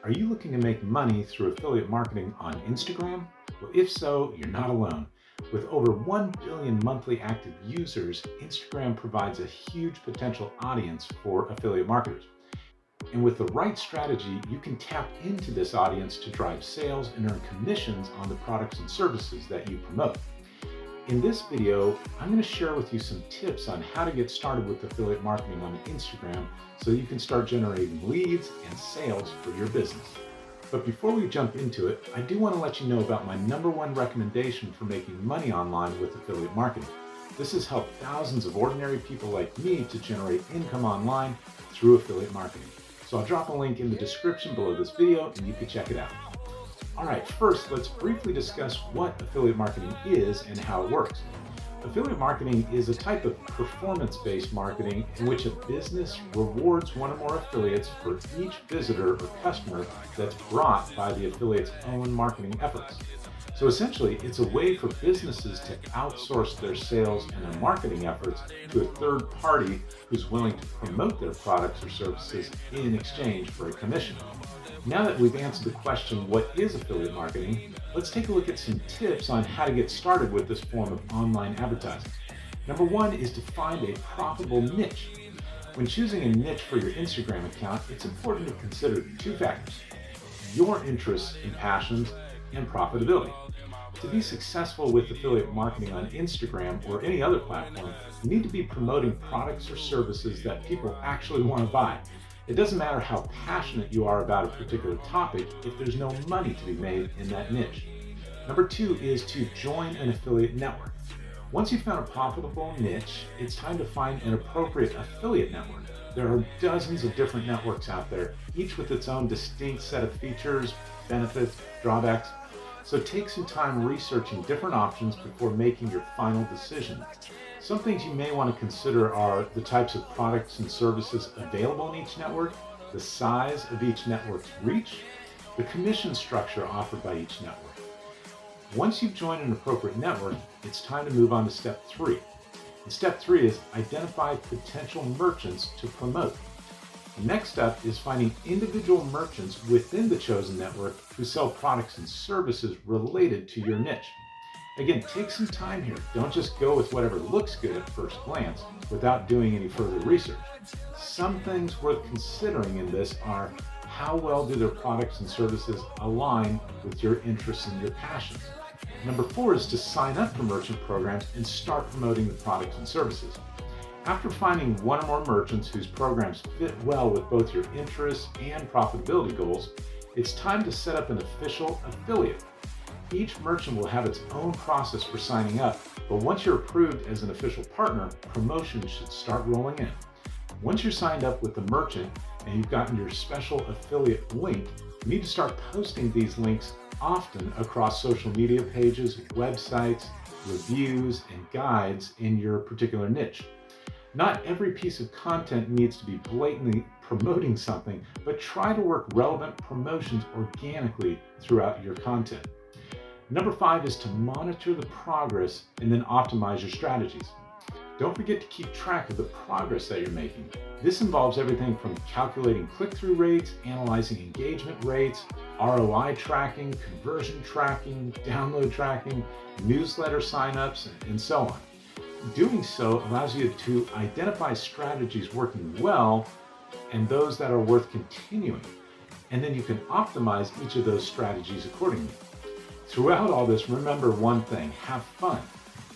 Are you looking to make money through affiliate marketing on Instagram? Well, if so, you're not alone. With over 1 billion monthly active users, Instagram provides a huge potential audience for affiliate marketers. And with the right strategy, you can tap into this audience to drive sales and earn commissions on the products and services that you promote. In this video, I'm going to share with you some tips on how to get started with affiliate marketing on Instagram so you can start generating leads and sales for your business. But before we jump into it, I do want to let you know about my #1 recommendation for making money online with affiliate marketing. This has helped thousands of ordinary people like me to generate income online through affiliate marketing. So I'll drop a link in the description below this video and you can check it out. All right, first, let's briefly discuss what affiliate marketing is and how it works. Affiliate marketing is a type of performance-based marketing in which a business rewards one or more affiliates for each visitor or customer that's brought by the affiliate's own marketing efforts. So essentially, it's a way for businesses to outsource their sales and their marketing efforts to a third party who's willing to promote their products or services in exchange for a commission. Now that we've answered the question, what is affiliate marketing? Let's take a look at some tips on how to get started with this form of online advertising. #1 is to find a profitable niche. When choosing a niche for your Instagram account, it's important to consider 2 factors: your interests and passions and profitability. To be successful with affiliate marketing on Instagram or any other platform, you need to be promoting products or services that people actually want to buy. It doesn't matter how passionate you are about a particular topic if there's no money to be made in that niche. #2 is to join an affiliate network. Once you've found a profitable niche, it's time to find an appropriate affiliate network. There are dozens of different networks out there, each with its own distinct set of features, benefits, drawbacks. So take some time researching different options before making your final decision. Some things you may want to consider are the types of products and services available in each network, the size of each network's reach, the commission structure offered by each network. Once you've joined an appropriate network, it's time to move on to step 3. And step 3 is identify potential merchants to promote. The next step is finding individual merchants within the chosen network who sell products and services related to your niche. Again, take some time here. Don't just go with whatever looks good at first glance without doing any further research. Some things worth considering in this are: how well do their products and services align with your interests and your passions? #4 is to sign up for merchant programs and start promoting the products and services. After finding one or more merchants whose programs fit well with both your interests and profitability goals, it's time to set up an official affiliate. Each merchant will have its own process for signing up, but once you're approved as an official partner, promotions should start rolling in. Once you're signed up with the merchant and you've gotten your special affiliate link, you need to start posting these links often across social media pages, websites, reviews, and guides in your particular niche. Not every piece of content needs to be blatantly promoting something, but try to work relevant promotions organically throughout your content. #5 is to monitor the progress and then optimize your strategies. Don't forget to keep track of the progress that you're making. This involves everything from calculating click-through rates, analyzing engagement rates, ROI tracking, conversion tracking, download tracking, newsletter signups, and so on. Doing so allows you to identify strategies working well and those that are worth continuing, and then you can optimize each of those strategies accordingly. Throughout all this, remember one thing: have fun.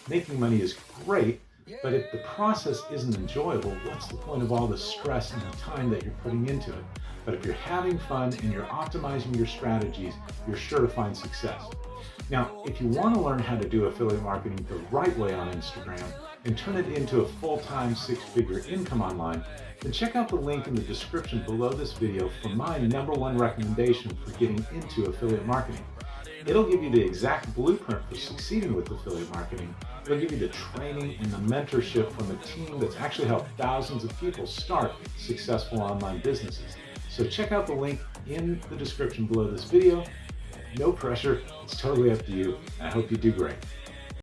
Making money is great, but if the process isn't enjoyable, what's the point of all the stress and the time that you're putting into it? But if you're having fun and you're optimizing your strategies, you're sure to find success. Now, if you want to learn how to do affiliate marketing the right way on Instagram and turn it into a full-time 6-figure income online, then check out the link in the description below this video for my #1 recommendation for getting into affiliate marketing. It'll give you the exact blueprint for succeeding with affiliate marketing. It'll give you the training and the mentorship from a team that's actually helped thousands of people start successful online businesses. So check out the link in the description below this video. No pressure, it's totally up to you. I hope you do great.